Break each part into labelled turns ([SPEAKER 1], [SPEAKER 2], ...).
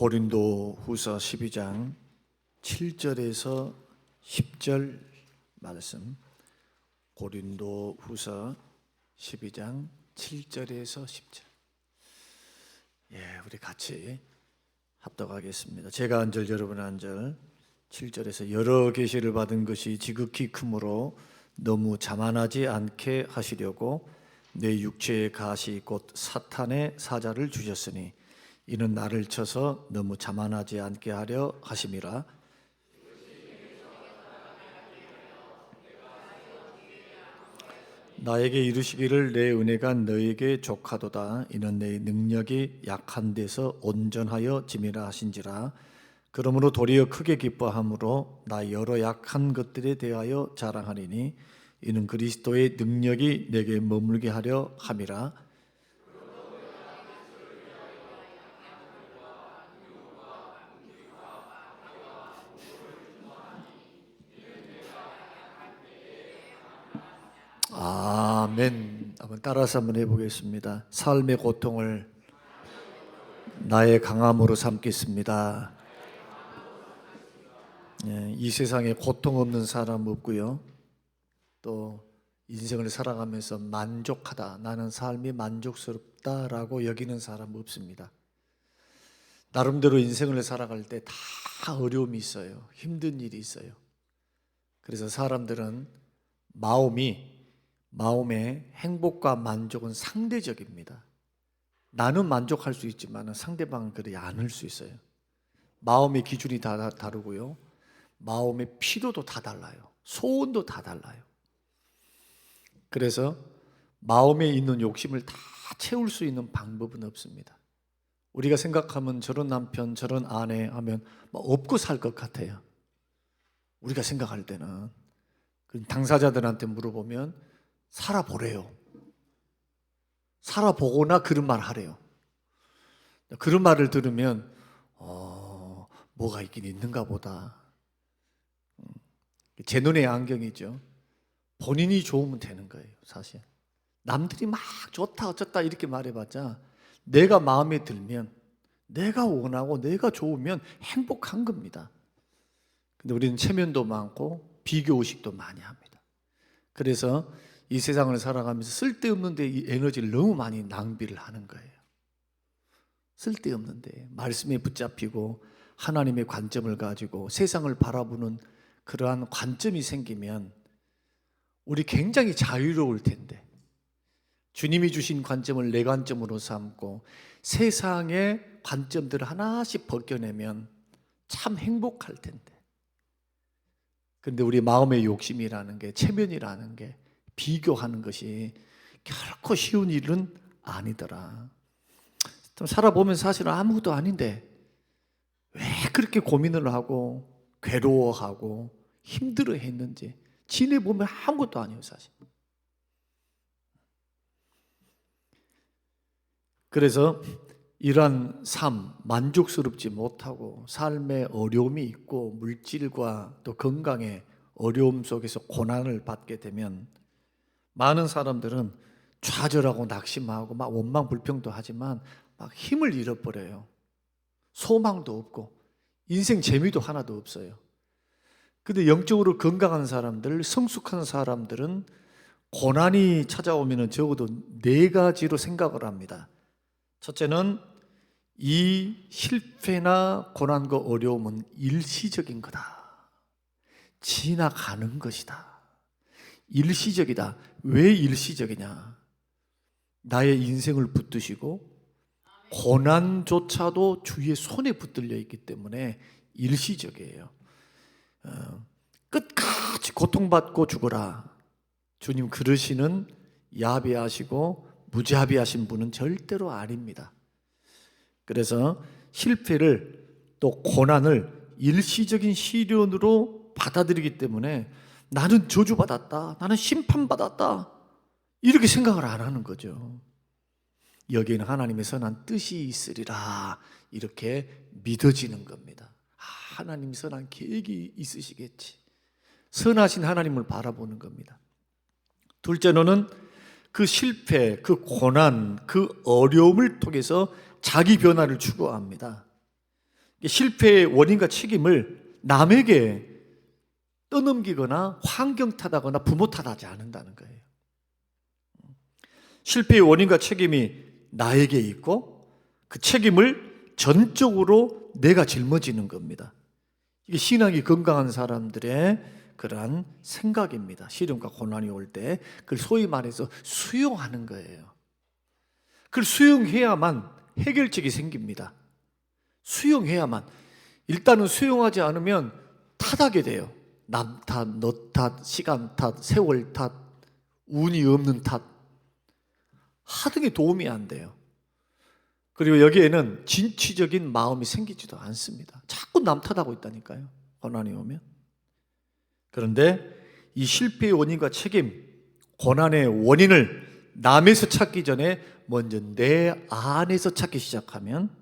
[SPEAKER 1] 고린도후서 12장 7절에서 10절 말씀. 고린도후서 12장 7절에서 10절. 우리 같이 합독하겠습니다. 제가 한 절, 여러분 한 절. 7절에서 여러 계시를 받은 것이 지극히 크므로 너무 자만하지 않게 하시려고 내 육체의 가시 곧 사탄의 사자를 주셨으니 이는 나를 쳐서 너무 자만하지 않게 하려 하심이라. 나에게 이르시기를 내 은혜가 너에게 족하도다. 이는 내 능력이 약한 데서 온전하여 짐이라 하신지라. 그러므로 도리어 크게 기뻐함으로 나 여러 약한 것들에 대하여 자랑하리니 이는 그리스도의 능력이 내게 머물게 하려 함이라. 아멘. 한번 따라서 한번 해보겠습니다. 삶의 고통을 나의 강함으로 삼겠습니다. 이 세상에 고통 없는 사람 없고요. 또 인생을 살아가면서 만족하다, 나는 삶이 만족스럽다라고 여기는 사람 없습니다. 나름대로 인생을 살아갈 때 다 어려움이 있어요. 힘든 일이 있어요. 그래서 사람들은 마음의 행복과 만족은 상대적입니다. 나는 만족할 수 있지만 상대방은 그렇지 않을 수 있어요. 마음의 기준이 다 다르고요. 마음의 필요도 다 달라요. 소원도 다 달라요. 그래서 마음에 있는 욕심을 다 채울 수 있는 방법은 없습니다. 우리가 생각하면 저런 남편, 저런 아내 하면 없고 살 것 같아요. 우리가 생각할 때는. 당사자들한테 물어보면 살아보래요. 살아보거나 그런 말 하래요. 그런 말을 들으면 뭐가 있긴 있는가 보다. 제 눈의 안경이죠. 본인이 좋으면 되는 거예요, 사실. 남들이 막 좋다 어쩌다 이렇게 말해봤자 내가 마음에 들면, 내가 원하고 내가 좋으면 행복한 겁니다. 근데 우리는 체면도 많고 비교의식도 많이 합니다. 그래서 이 세상을 살아가면서 쓸데없는 데 이 에너지를 너무 많이 낭비를 하는 거예요. 쓸데없는데 말씀에 붙잡히고 하나님의 관점을 가지고 세상을 바라보는 그러한 관점이 생기면 우리 굉장히 자유로울 텐데, 주님이 주신 관점을 내 관점으로 삼고 세상의 관점들을 하나씩 벗겨내면 참 행복할 텐데. 그런데 우리 마음의 욕심이라는 게, 체면이라는 게, 비교하는 것이 결코 쉬운 일은 아니더라. 좀 살아보면 사실은 아무것도 아닌데 왜 그렇게 고민을 하고 괴로워하고 힘들어했는지 지내보면 아무것도 아니에요, 사실. 그래서 이러한 삶, 만족스럽지 못하고 삶에 어려움이 있고 물질과 또 건강의 어려움 속에서 고난을 받게 되면 많은 사람들은 좌절하고 낙심하고 막 원망 불평도 하지만 막 힘을 잃어버려요. 소망도 없고 인생 재미도 하나도 없어요. 근데 영적으로 건강한 사람들, 성숙한 사람들은 고난이 찾아오면 적어도 4가지로 생각을 합니다. 첫째는 이 실패나 고난과 어려움은 일시적인 거다. 지나가는 것이다. 일시적이다. 왜 일시적이냐? 나의 인생을 붙드시고 고난조차도 주의 손에 붙들려 있기 때문에 일시적이에요. 끝까지 고통받고 죽어라. 주님 그러시는 야비하시고 무자비하신 분은 절대로 아닙니다. 그래서 실패를 또 고난을 일시적인 시련으로 받아들이기 때문에 나는 저주받았다, 나는 심판받았다 이렇게 생각을 안 하는 거죠. 여기에는 하나님의 선한 뜻이 있으리라 이렇게 믿어지는 겁니다. 하나님이 선한 계획이 있으시겠지. 선하신 하나님을 바라보는 겁니다. 둘째로는 그 실패, 그 고난, 그 어려움을 통해서 자기 변화를 추구합니다. 실패의 원인과 책임을 남에게 떠넘기거나 환경 탓하거나 부모 탓하지 않는다는 거예요. 실패의 원인과 책임이 나에게 있고 그 책임을 전적으로 내가 짊어지는 겁니다. 이게 신앙이 건강한 사람들의 그러한 생각입니다. 시련과 고난이 올 때 그걸 소위 말해서 수용하는 거예요. 그걸 수용해야만 해결책이 생깁니다. 수용해야만. 일단은 수용하지 않으면 탓하게 돼요. 남 탓, 너 탓, 시간 탓, 세월 탓, 운이 없는 탓. 하등에 도움이 안 돼요. 그리고 여기에는 진취적인 마음이 생기지도 않습니다. 자꾸 남 탓하고 있다니까요. 고난이 오면. 그런데 이 실패의 원인과 책임, 고난의 원인을 남에서 찾기 전에 먼저 내 안에서 찾기 시작하면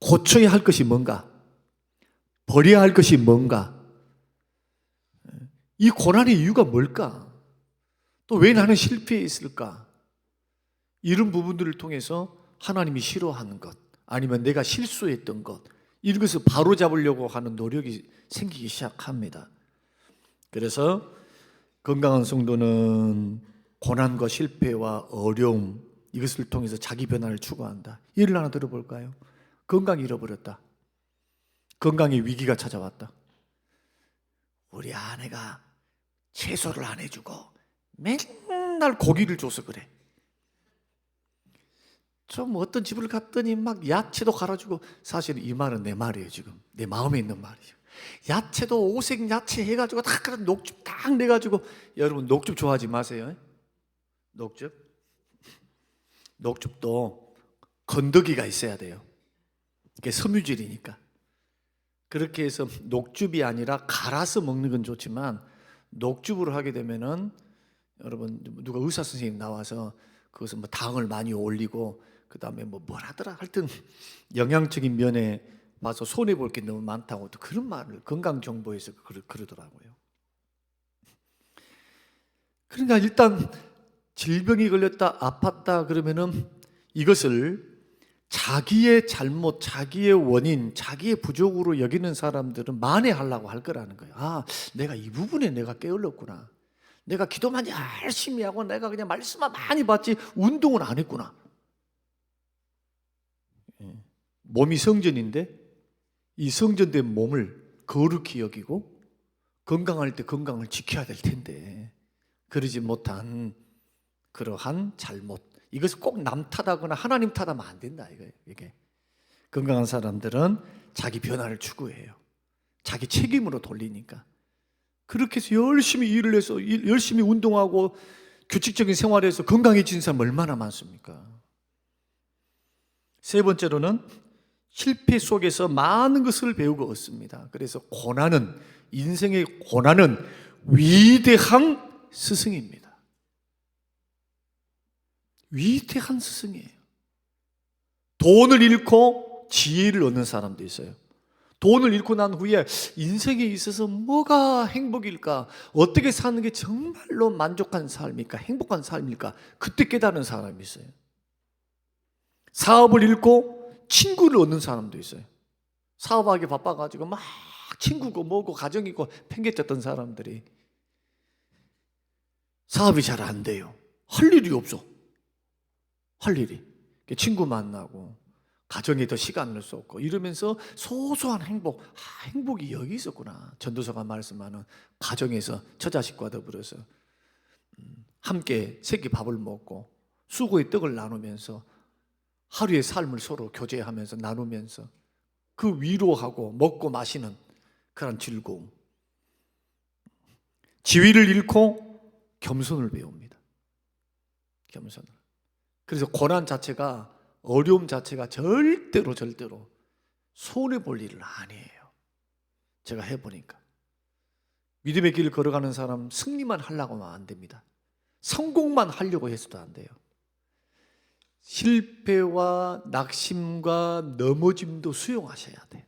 [SPEAKER 1] 고쳐야 할 것이 뭔가, 버려야 할 것이 뭔가, 이 고난의 이유가 뭘까? 또 왜 나는 실패했을까? 이런 부분들을 통해서 하나님이 싫어하는 것, 아니면 내가 실수했던 것, 이런 것을 바로잡으려고 하는 노력이 생기기 시작합니다. 그래서 건강한 성도는 고난과 실패와 어려움, 이것을 통해서 자기 변화를 추구한다. 예를 하나 들어볼까요? 건강 잃어버렸다. 건강의 위기가 찾아왔다. 우리 아내가 채소를 안 해주고 맨날 고기를 줘서 그래. 좀 어떤 집을 갔더니 막 야채도 갈아주고, 사실 이 말은 내 말이에요. 지금 내 마음에 있는 말이죠. 야채도 오색 야채 해가지고 다 그런 녹즙 딱 내가지고. 여러분 녹즙 좋아하지 마세요. 녹즙도 건더기가 있어야 돼요. 이게 섬유질이니까. 그렇게 해서 녹즙이 아니라 갈아서 먹는 건 좋지만, 녹즙으로 하게 되면은 여러분 누가 의사 선생님 나와서 그것을 뭐 당을 많이 올리고 그 다음에 뭐라더라 하여튼 영양적인 면에 봐서 손해 볼 게 너무 많다고 또 그런 말을 건강 정보에서 그러더라고요. 그러니까 일단 질병이 걸렸다, 아팠다 그러면은 이것을 자기의 잘못, 자기의 원인, 자기의 부족으로 여기는 사람들은 만회하려고 할 거라는 거예요. 아, 내가 이 부분에 내가 게을렀구나. 내가 기도만 열심히 하고 내가 그냥 말씀만 많이 받지 운동은 안 했구나. 몸이 성전인데 이 성전된 몸을 거룩히 여기고 건강할 때 건강을 지켜야 될 텐데 그러지 못한 그러한 잘못, 이것을 꼭 남 탓하거나 하나님 탓하면 안 된다 이거예요. 이게 건강한 사람들은 자기 변화를 추구해요. 자기 책임으로 돌리니까. 그렇게 해서 열심히 일을 해서 열심히 운동하고 규칙적인 생활에서 건강해진 사람 얼마나 많습니까? 세 번째로는 실패 속에서 많은 것을 배우고 얻습니다. 그래서 고난은, 인생의 고난은 위대한 스승입니다. 위대한 스승이에요. 돈을 잃고 지혜를 얻는 사람도 있어요. 돈을 잃고 난 후에 인생에 있어서 뭐가 행복일까? 어떻게 사는 게 정말로 만족한 삶일까? 행복한 삶일까? 그때 깨달은 사람이 있어요. 사업을 잃고 친구를 얻는 사람도 있어요. 사업하기 바빠가지고 막 친구고 뭐고 가정이고 팽개쳤던 사람들이 사업이 잘 안 돼요. 할 일이 없어. 할 일이. 친구 만나고 가정에 더 시간을 쏟고 이러면서 소소한 행복, 행복이 여기 있었구나. 전도서가 말씀하는 가정에서 처자식과 더불어서 함께 세끼 밥을 먹고 수고의 떡을 나누면서 하루의 삶을 서로 교제하면서 나누면서 그 위로하고 먹고 마시는 그런 즐거움. 지위를 잃고 겸손을 배웁니다. 겸손을. 그래서 고난 자체가, 어려움 자체가 절대로 손해볼 일은 아니에요. 제가 해보니까. 믿음의 길을 걸어가는 사람 승리만 하려고 하면 안 됩니다. 성공만 하려고 해서도 안 돼요. 실패와 낙심과 넘어짐도 수용하셔야 돼요.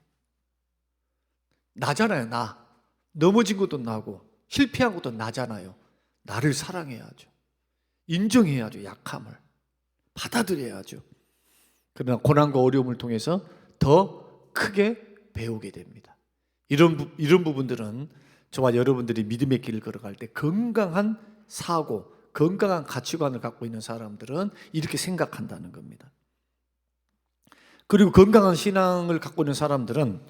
[SPEAKER 1] 나잖아요, 나. 넘어진 것도 나고 실패한 것도 나잖아요. 나를 사랑해야죠. 인정해야죠, 약함을. 받아들여야죠. 그러나 고난과 어려움을 통해서 더 크게 배우게 됩니다. 이런 부분들은 저와 여러분들이 믿음의 길을 걸어갈 때 건강한 사고, 건강한 가치관을 갖고 있는 사람들은 이렇게 생각한다는 겁니다. 그리고 건강한 신앙을 갖고 있는 사람들은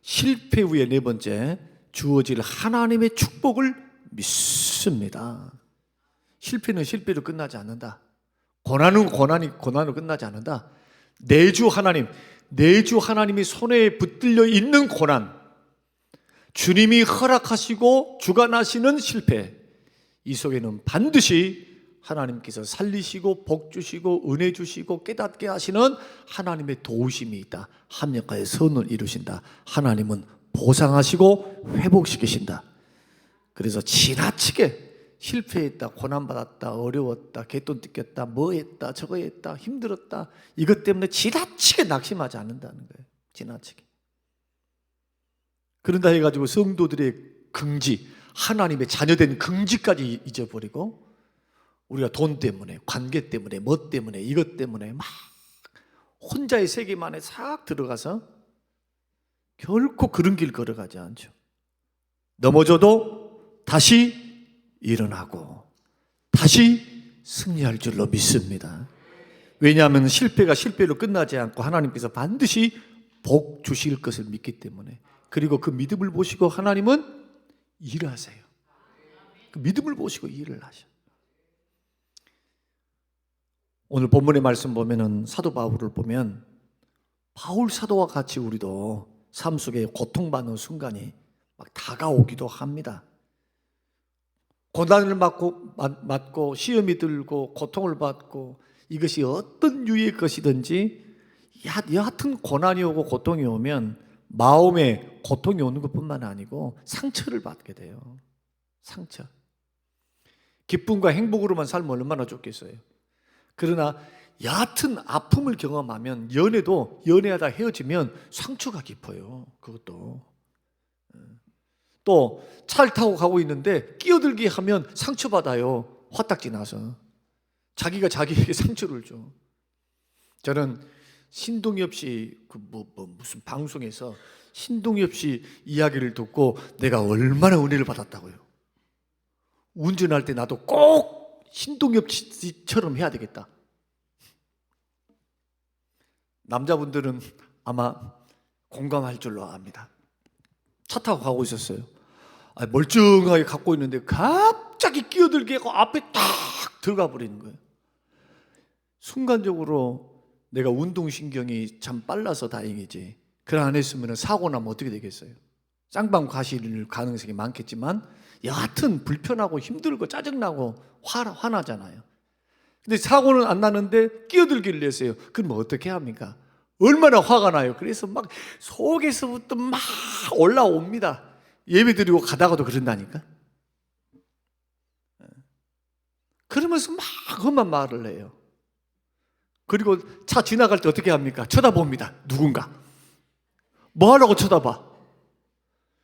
[SPEAKER 1] 실패 후에 네 번째, 주어질 하나님의 축복을 믿습니다. 실패는 실패로 끝나지 않는다. 고난은 고난으로 끝나지 않는다. 내주 하나님이 손에 붙들려 있는 고난, 주님이 허락하시고 주관하시는 실패, 이 속에는 반드시 하나님께서 살리시고 복 주시고 은혜 주시고 깨닫게 하시는 하나님의 도우심이 있다. 합력하여 선을 이루신다. 하나님은 보상하시고 회복시키신다. 그래서 지나치게 실패했다, 고난받았다, 어려웠다, 개돈 뜯겼다, 뭐 했다, 저거 했다, 힘들었다, 이것 때문에 지나치게 낙심하지 않는다는 거예요. 지나치게. 그런다 해가지고 성도들의 긍지, 하나님의 자녀된 긍지까지 잊어버리고 우리가 돈 때문에, 관계 때문에, 뭐 때문에, 이것 때문에 막 혼자의 세계만에 싹 들어가서 결코 그런 길 걸어가지 않죠. 넘어져도 다시 일어나고 다시 승리할 줄로 믿습니다. 왜냐하면 실패가 실패로 끝나지 않고 하나님께서 반드시 복 주실 것을 믿기 때문에. 그리고 그 믿음을 보시고 하나님은 일하세요. 그 믿음을 보시고 일을 하셔. 오늘 본문의 말씀 보면은 사도 바울을 보면 바울 사도와 같이 우리도 삶 속에 고통받는 순간이 막 다가오기도 합니다. 고난을 맞고 시험이 들고 고통을 받고 이것이 어떤 유의 것이든지 여하튼 고난이 오고 고통이 오면 마음에 고통이 오는 것뿐만 아니고 상처를 받게 돼요. 상처. 기쁨과 행복으로만 살면 얼마나 좋겠어요. 그러나 얕은 아픔을 경험하면 연애하다 헤어지면 상처가 깊어요. 그것도. 또 차를 타고 가고 있는데 끼어들기 하면 상처받아요. 화딱지 나서. 자기가 자기에게 상처를 줘. 저는 신동엽 씨 무슨 방송에서 신동엽 씨 이야기를 듣고 내가 얼마나 은혜를 받았다고요. 운전할 때 나도 꼭 신동엽 씨처럼 해야 되겠다. 남자분들은 아마 공감할 줄로 압니다. 차 타고 가고 있었어요. 멀쩡하게 갖고 있는데 갑자기 끼어들게 하고 앞에 딱 들어가 버리는 거예요. 순간적으로 내가 운동신경이 참 빨라서 다행이지, 그걸 안 했으면 사고 나면 어떻게 되겠어요? 쌍방 과실 가능성이 많겠지만 여하튼 불편하고 힘들고 짜증나고 화나잖아요. 근데 사고는 안 나는데 끼어들기를 했어요. 그럼 어떻게 합니까? 얼마나 화가 나요. 그래서 막 속에서부터 막 올라옵니다. 예배 드리고 가다가도 그런다니까. 그러면서 막 그것만 말을 해요. 그리고 차 지나갈 때 어떻게 합니까? 쳐다봅니다. 누군가. 뭐 하려고 쳐다봐?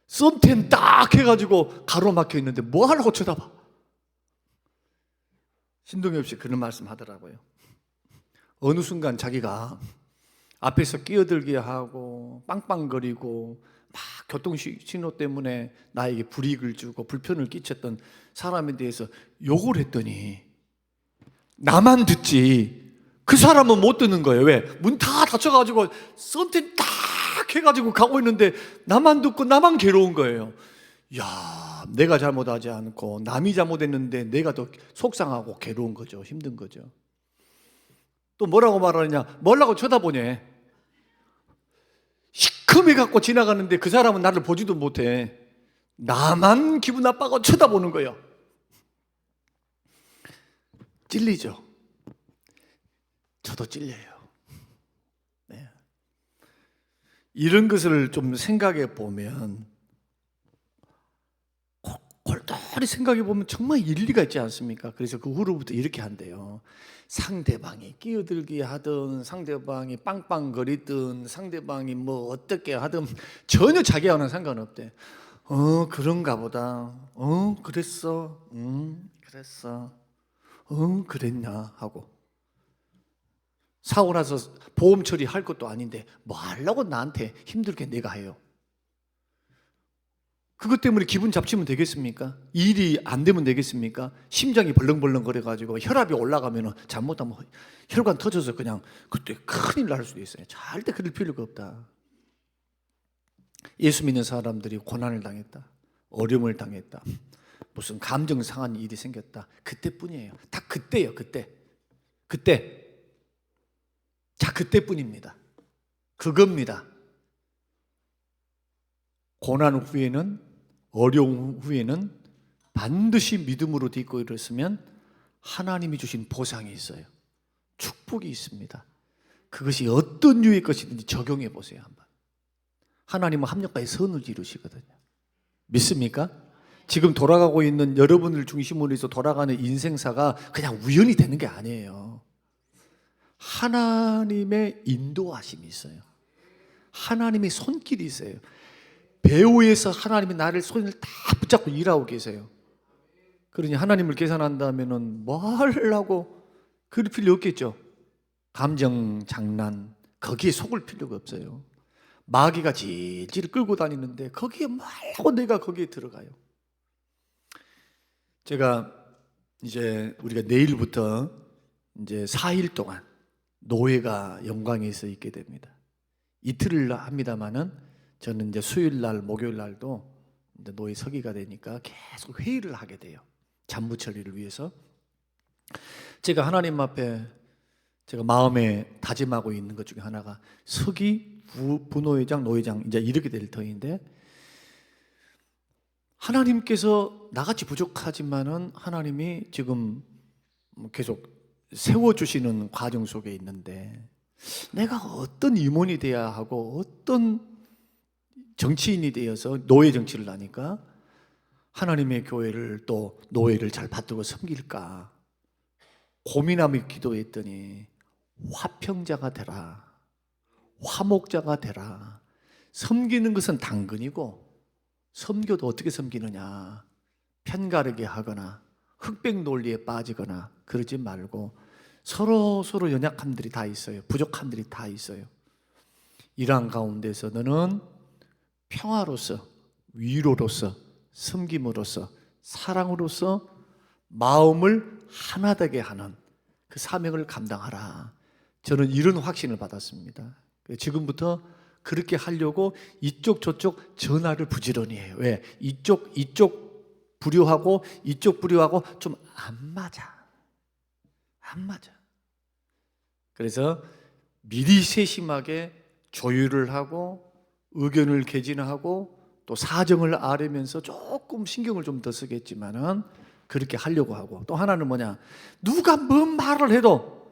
[SPEAKER 1] 썬텐 딱 해가지고 가로막혀 있는데 뭐 하려고 쳐다봐? 신동엽 씨 그런 말씀 하더라고요. 어느 순간 자기가 앞에서 끼어들게 하고 빵빵거리고 막 교통신호 때문에 나에게 불이익을 주고 불편을 끼쳤던 사람에 대해서 욕을 했더니 나만 듣지 그 사람은 못 듣는 거예요. 왜? 문 다 닫혀가지고 썬텐 딱 해가지고 가고 있는데 나만 듣고 나만 괴로운 거예요. 야, 내가 잘못하지 않고 남이 잘못했는데 내가 더 속상하고 괴로운 거죠. 힘든 거죠. 또 뭐라고 말하느냐? 뭐라고 쳐다보냐? 시커매 갖고 지나가는데 그 사람은 나를 보지도 못해. 나만 기분 나빠고 쳐다보는 거예요. 찔리죠. 저도 찔려요. 네. 이런 것을 좀 생각해 보면, 골똘히 생각해 보면 정말 일리가 있지 않습니까? 그래서 그 후로부터 이렇게 한대요. 상대방이 끼어들게 하든 상대방이 빵빵거리든 상대방이 뭐 어떻게 하든 전혀 자기와는 상관없대. 그런가 보다. 그랬어. 그랬어. 그랬냐 하고. 사고 나서 보험 처리할 것도 아닌데 뭐 하려고 나한테 힘들게 내가 해요. 그것 때문에 기분 잡치면 되겠습니까? 일이 안 되면 되겠습니까? 심장이 벌렁벌렁 거려가지고 혈압이 올라가면 잘못하면 혈관 터져서 그냥 그때 큰일 날 수도 있어요. 절대 그럴 필요가 없다. 예수 믿는 사람들이 고난을 당했다, 어려움을 당했다, 무슨 감정 상한 일이 생겼다, 그때뿐이에요. 다 그때예요. 그때 자, 그때뿐입니다. 그겁니다. 고난 후에는, 어려움 후에는 반드시 믿음으로 딛고 일었으면 하나님이 주신 보상이 있어요. 축복이 있습니다. 그것이 어떤 유의 것이든지 적용해 보세요. 한번. 하나님은 합력과의 선을 이루시거든요. 믿습니까? 지금 돌아가고 있는 여러분을 중심으로 해서 돌아가는 인생사가 그냥 우연히 되는 게 아니에요. 하나님의 인도하심이 있어요. 하나님의 손길이 있어요. 배후에서 하나님이 나를 손을 다 붙잡고 일하고 계세요. 그러니 하나님을 계산한다면은 뭐 하려고 그럴 필요 없겠죠. 감정 장난 거기에 속을 필요가 없어요. 마귀가 질질 끌고 다니는데 거기에 말고 내가 거기에 들어가요. 제가 이제 우리가 내일부터 이제 4일 동안 노예가 영광에서 있게 됩니다. 이틀을 합니다만은 저는 이제 수요일 날, 목요일 날도 이제 노예 서기가 되니까 계속 회의를 하게 돼요. 잡무 처리를 위해서. 제가 하나님 앞에 제가 마음에 다짐하고 있는 것 중에 하나가 서기, 부노회장, 노회장 이제 이렇게 될 터인데, 하나님께서 나같이 부족하지만은 하나님이 지금 계속 세워주시는 과정 속에 있는데 내가 어떤 임원이 돼야 하고 어떤 정치인이 되어서 노예 정치를 하니까 하나님의 교회를 또 노예를 잘 받들고 섬길까 고민하며 기도했더니 화평자가 되라, 화목자가 되라. 섬기는 것은 당근이고 섬겨도 어떻게 섬기느냐, 편가르게 하거나 흑백 논리에 빠지거나 그러지 말고 서로 연약함들이 다 있어요. 부족함들이 다 있어요. 이러한 가운데서 너는 평화로서, 위로로서, 섬김으로서, 사랑으로서 마음을 하나 되게 하는 그 사명을 감당하라. 저는 이런 확신을 받았습니다. 지금부터 그렇게 하려고 이쪽 저쪽 전화를 부지런히 해요. 왜? 이쪽 불효하고 이쪽 불효하고 좀 안 맞아. 그래서 미리 세심하게 조율을 하고 의견을 개진하고 또 사정을 아뢰면서 조금 신경을 좀 더 쓰겠지만은 그렇게 하려고 하고, 또 하나는 뭐냐, 누가 뭔 말을 해도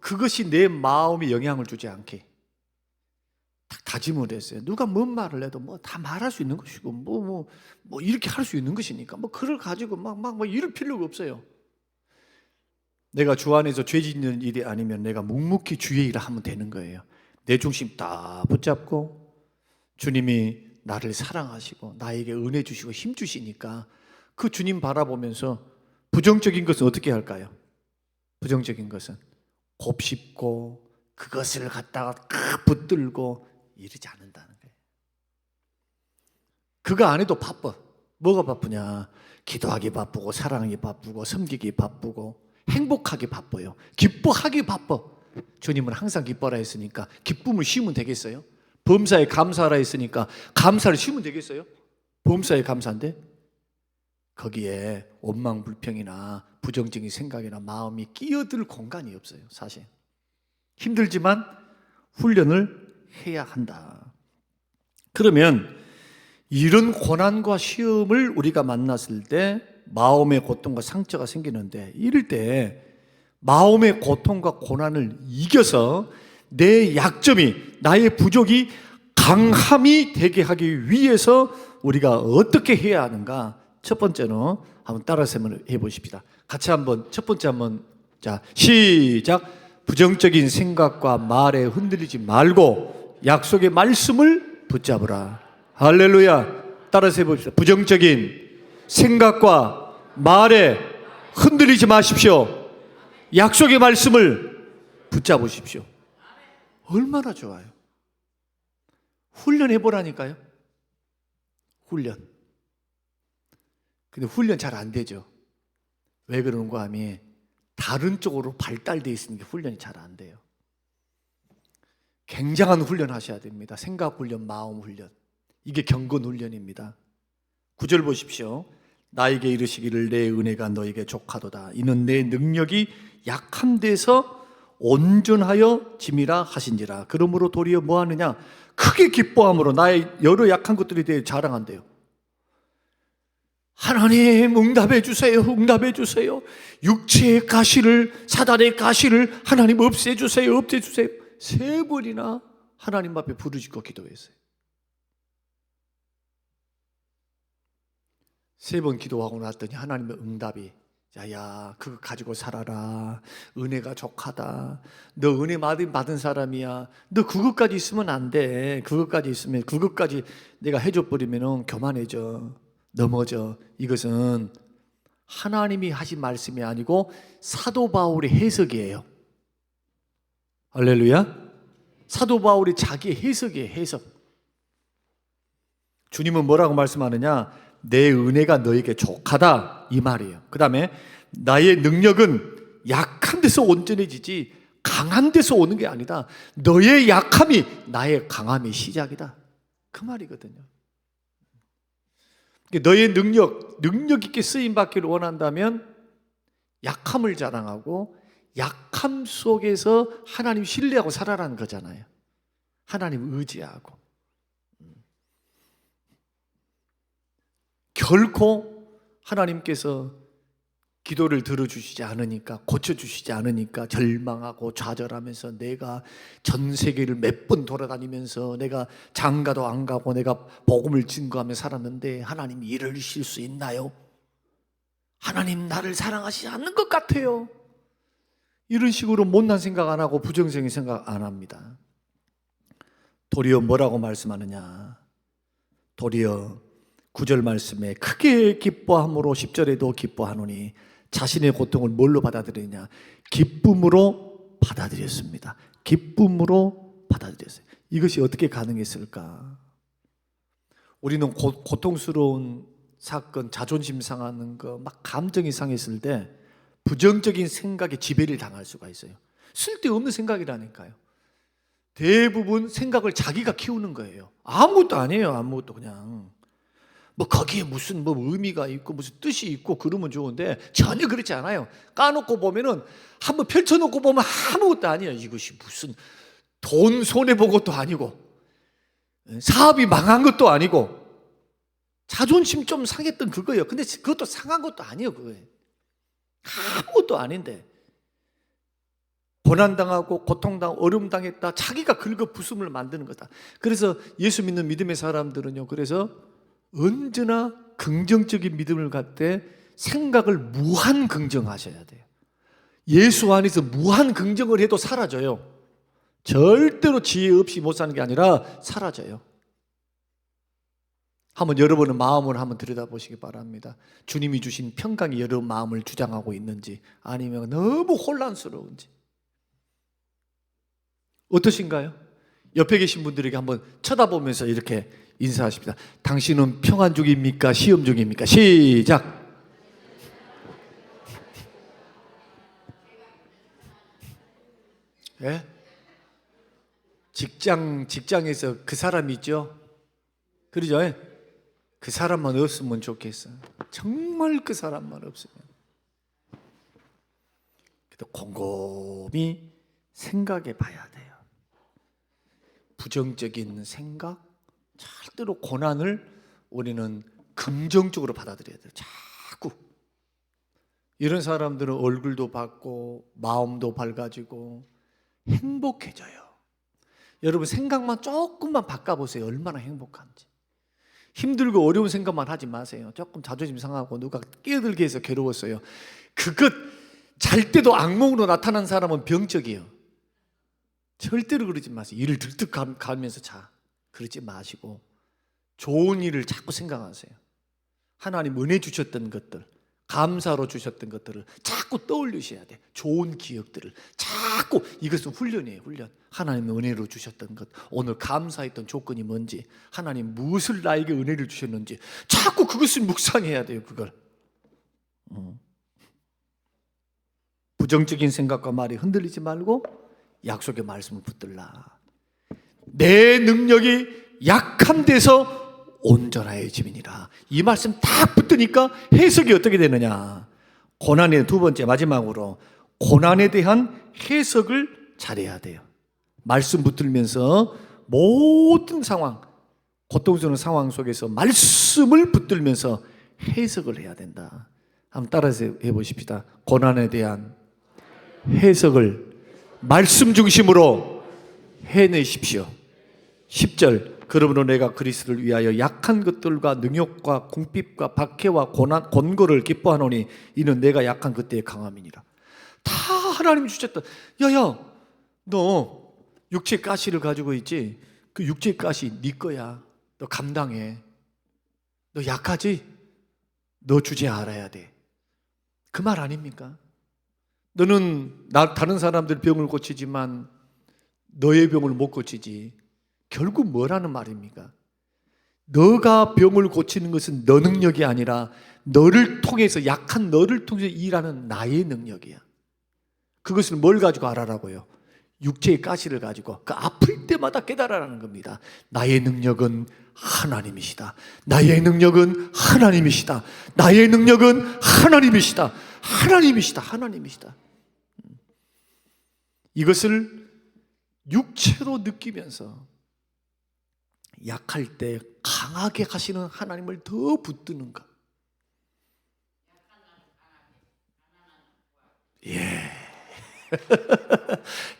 [SPEAKER 1] 그것이 내 마음에 영향을 주지 않게 딱 다짐을 했어요. 누가 뭔 말을 해도 뭐 다 말할 수 있는 것이고 뭐 이렇게 할 수 있는 것이니까 뭐 그걸 가지고 막 이럴 필요가 없어요. 내가 주 안에서 죄 짓는 일이 아니면 내가 묵묵히 주의 일을 하면 되는 거예요. 내 중심 딱 붙잡고 주님이 나를 사랑하시고 나에게 은혜 주시고 힘 주시니까 그 주님 바라보면서 부정적인 것은 어떻게 할까요? 부정적인 것은 곱씹고 그것을 갖다가 붙들고 이러지 않는다는 거예요. 그거 안 해도 바빠. 뭐가 바쁘냐? 기도하기 바쁘고 사랑하기 바쁘고 섬기기 바쁘고 행복하기 바빠요. 기뻐하기 바빠. 주님은 항상 기뻐라 했으니까 기쁨을 쉬면 되겠어요? 범사에 감사하라 했으니까 감사를 쉬면 되겠어요? 범사에 감사인데 거기에 원망 불평이나 부정적인 생각이나 마음이 끼어들 공간이 없어요. 사실 힘들지만 훈련을 해야 한다. 그러면 이런 고난과 시험을 우리가 만났을 때 마음의 고통과 상처가 생기는데, 이럴 때 마음의 고통과 고난을 이겨서 내 약점이, 나의 부족이 강함이 되게 하기 위해서 우리가 어떻게 해야 하는가? 첫 번째는 한번 따라서 해보십시다. 같이 한번 첫 번째 한번 자 시작. 부정적인 생각과 말에 흔들리지 말고 약속의 말씀을 붙잡으라. 할렐루야. 따라서 해봅시다. 부정적인 생각과 말에 흔들리지 마십시오. 약속의 말씀을 붙잡으십시오. 얼마나 좋아요. 훈련해 보라니까요. 훈련. 근데 훈련 잘 안 되죠. 왜 그런가 하면 다른 쪽으로 발달되어 있으니까 훈련이 잘 안 돼요. 굉장한 훈련 하셔야 됩니다. 생각 훈련, 마음 훈련. 이게 경건 훈련입니다. 9절 보십시오. 나에게 이르시기를 내 은혜가 너에게 족하도다. 이는 내 능력이 약한 데서 온전하여 짐이라 하신지라. 그러므로 도리어 뭐하느냐? 크게 기뻐함으로 나의 여러 약한 것들에 대해 자랑한대요. 하나님 응답해 주세요. 응답해 주세요. 육체의 가시를, 사단의 가시를 하나님 없애 주세요. 없애 주세요. 3번이나 하나님 앞에 부르짖고 기도했어요. 3번 기도하고 났더니 하나님의 응답이, 야야 그거 가지고 살아라. 은혜가 족하다. 너 은혜 받은 사람이야. 너 그것까지 있으면 안 돼. 그것까지 있으면, 그것까지 내가 해줘버리면 교만해져, 넘어져. 이것은 하나님이 하신 말씀이 아니고 사도 바울의 해석이에요. 할렐루야. 사도 바울이 자기의 해석이에요. 해석. 주님은 뭐라고 말씀하느냐? 내 은혜가 너에게 족하다, 이 말이에요. 그 다음에 나의 능력은 약한 데서 온전해지지 강한 데서 오는 게 아니다. 너의 약함이 나의 강함의 시작이다, 그 말이거든요. 너의 능력 있게 쓰임받기를 원한다면 약함을 자랑하고 약함 속에서 하나님 신뢰하고 살아라는 거잖아요. 하나님 의지하고. 결코 하나님께서 기도를 들어주시지 않으니까, 고쳐주시지 않으니까 절망하고 좌절하면서 내가 전 세계를 몇 번 돌아다니면서 내가 장가도 안 가고 내가 복음을 증거하며 살았는데 하나님 이러실 수 있나요? 하나님 나를 사랑하시지 않는 것 같아요. 이런 식으로 못난 생각 안 하고 부정적인 생각 안 합니다. 도리어 뭐라고 말씀하느냐? 도리어 9절 말씀에 크게 기뻐함으로 10절에도 기뻐하노니 자신의 고통을 뭘로 받아들이냐? 기쁨으로 받아들였습니다. 기쁨으로 받아들였어요. 이것이 어떻게 가능했을까? 우리는 고통스러운 사건, 자존심 상하는 거, 막 감정이 상했을 때 부정적인 생각에 지배를 당할 수가 있어요. 쓸데없는 생각이라니까요. 대부분 생각을 자기가 키우는 거예요. 아무것도 아니에요. 아무것도. 그냥 뭐 거기에 무슨 뭐 의미가 있고 무슨 뜻이 있고 그러면 좋은데 전혀 그렇지 않아요. 까놓고 보면은, 한번 펼쳐놓고 보면 아무것도 아니에요. 이것이 무슨 돈 손해본 것도 아니고 사업이 망한 것도 아니고 자존심 좀 상했던 그거예요. 근데 그것도 상한 것도 아니에요. 그거예요. 아무것도 아닌데 고난당하고 고통당하고 어려움당했다, 자기가 긁어 부숨을 만드는 거다. 그래서 예수 믿는 믿음의 사람들은요, 그래서 언제나 긍정적인 믿음을 갖되 생각을 무한 긍정하셔야 돼요. 예수 안에서 무한 긍정을 해도 사라져요. 절대로 지혜 없이 못 사는 게 아니라 사라져요. 한번 여러분의 마음을 한번 들여다보시기 바랍니다. 주님이 주신 평강이 여러분 마음을 주장하고 있는지, 아니면 너무 혼란스러운지. 어떠신가요? 옆에 계신 분들에게 한번 쳐다보면서 이렇게 인사하십니다. 당신은 평안 중입니까? 시험 중입니까? 시작. 예? 직장에서 그 사람 있죠? 그러죠? 예? 그 사람만 없으면 좋겠어요. 정말 그 사람만 없으면. 그래도 곰곰이 생각해 봐야 돼요. 부정적인 생각, 절대로 고난을 우리는 긍정적으로 받아들여야 돼요. 자꾸. 이런 사람들은 얼굴도 밝고 마음도 밝아지고 행복해져요. 여러분 생각만 조금만 바꿔보세요. 얼마나 행복한지. 힘들고 어려운 생각만 하지 마세요. 조금 자존심 상하고 누가 끼어들게 해서 괴로웠어요. 그것 잘 때도 악몽으로 나타난 사람은 병적이에요. 절대로 그러지 마세요. 일을 들뜨 가면서 자. 그러지 마시고 좋은 일을 자꾸 생각하세요. 하나님 은혜 주셨던 것들, 감사로 주셨던 것들을 자꾸 떠올리셔야 돼. 좋은 기억들을 자꾸. 이것은 훈련이에요. 훈련. 하나님의 은혜로 주셨던 것, 오늘 감사했던 조건이 뭔지, 하나님 무엇을 나에게 은혜를 주셨는지 자꾸 그것을 묵상해야 돼요. 그걸 부정적인 생각과 말이 흔들리지 말고 약속의 말씀을 붙들라. 내 능력이 약한 데서 온전하여짐이니라. 이 말씀 딱 붙으니까 해석이 어떻게 되느냐. 고난의 두 번째, 마지막으로 고난에 대한 해석을 잘해야 돼요. 말씀 붙들면서 모든 상황, 고통스러운 상황 속에서 말씀을 붙들면서 해석을 해야 된다. 한번 따라서 해보십시다. 고난에 대한 해석을 말씀 중심으로 해내십시오. 10절, 그러므로 내가 그리스도를 위하여 약한 것들과 능욕과 궁핍과 박해와 고난, 곤고를 기뻐하노니 이는 내가 약한 그때의 강함이니라. 다 하나님이 주셨다. 야야, 너 육체의 가시를 가지고 있지? 그 육체의 가시 네 거야. 너 감당해. 너 약하지? 너 주제 알아야 돼. 그 말 아닙니까? 너는 다른 사람들 병을 고치지만 너의 병을 못 고치지. 결국 뭐라는 말입니까? 너가 병을 고치는 것은 너 능력이 아니라 너를 통해서, 약한 너를 통해서 일하는 나의 능력이야. 그것을 뭘 가지고 알아라고요? 육체의 가시를 가지고 그 아플 때마다 깨달아라는 겁니다. 나의 능력은 하나님이시다. 나의 능력은 하나님이시다. 나의 능력은 하나님이시다. 하나님이시다. 하나님이시다. 이것을 육체로 느끼면서 약할 때 강하게 하시는 하나님을 더 붙드는 것. 예.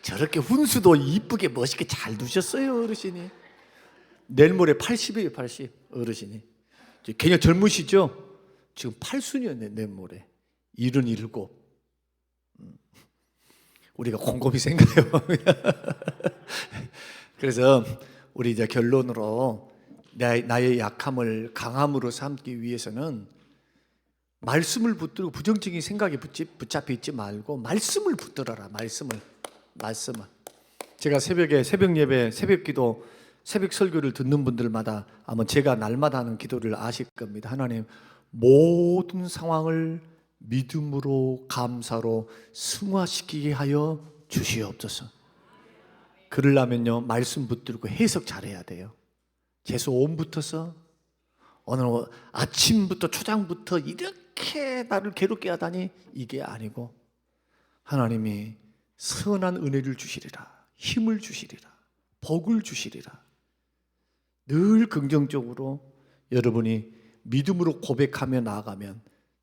[SPEAKER 1] 저렇게 훈수도 이쁘게 멋있게 잘 두셨어요, 어르신이. 내일 모레 80이에요, 80. 어르신이. 그냥 젊으시죠? 지금 8순이었네, 내일 모레. 77. 우리가 곰곰이 생각해요. 그래서 우리 이제 결론으로 나의 약함을 강함으로 삼기 위해서는 말씀을 붙들고 부정적인 생각에 붙잡혀 있지 말고 말씀을 붙들어라. 말씀을. 제가 새벽에 새벽 예배, 새벽 기도, 새벽 설교를 듣는 분들마다 아마 제가 날마다 하는 기도를 아실 겁니다. 하나님, 모든 상황을 믿음으로 감사로 승화시키게 하여 주시옵소서. 그러려면요, 말씀 붙들고 해석 잘해야 돼요. 재수 5분부터서 오늘 아침부터 초장부터 이렇게 나를 괴롭게 하다니, 이게 아니고 하나님이 선한 은혜를 주시리라, 힘을 주시리라, 복을 주시리라. 늘 긍정적으로 여러분이 믿음으로 고백하며 나아가면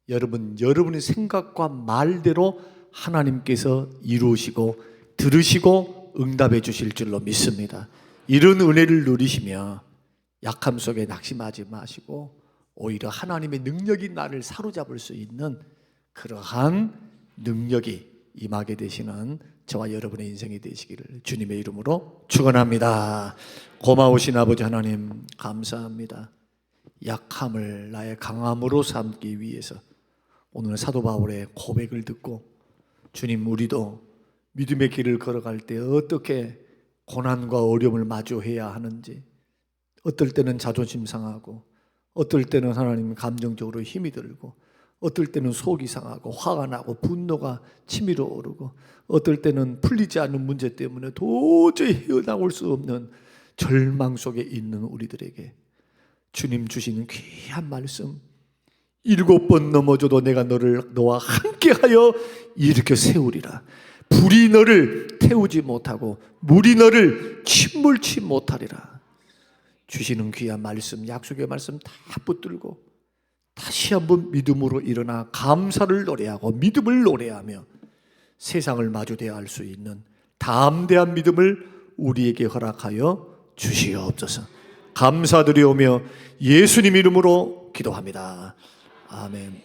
[SPEAKER 1] 여러분의 생각과 말대로 하나님께서 이루시고 들으시고 응답해 주실 줄로 믿습니다. 이런 은혜를 누리시며 약함 속에 낙심하지 마시고 오히려 하나님의 능력이 나를 사로잡을 수 있는 그러한 능력이 임하게 되시는 저와 여러분의 인생이 되시기를 주님의 이름으로 축원합니다. 고마우신 아버지 하나님, 감사합니다. 약함을 나의 강함으로 삼기 위해서 오늘 사도 바울의 고백을 듣고, 주님, 우리도 믿음의 길을 걸어갈 때 어떻게 고난과 어려움을 마주해야 하는지, 어떨 때는 자존심 상하고, 어떨 때는 하나님 감정적으로 힘이 들고, 어떨 때는 속이 상하고 화가 나고 분노가 치밀어 오르고, 어떨 때는 풀리지 않는 문제 때문에 도저히 헤어나올 수 없는 절망 속에 있는 우리들에게 주님 주시는 귀한 말씀, 7번 넘어져도 내가 너와 함께하여 일으켜 세우리라. 불이 너를 태우지 못하고 물이 너를 침몰치 못하리라. 주시는 귀한 말씀, 약속의 말씀 다 붙들고 다시 한번 믿음으로 일어나 감사를 노래하고 믿음을 노래하며 세상을 마주 대할 수 있는 담대한 믿음을 우리에게 허락하여 주시옵소서. 감사드리오며 예수님 이름으로 기도합니다. 아멘.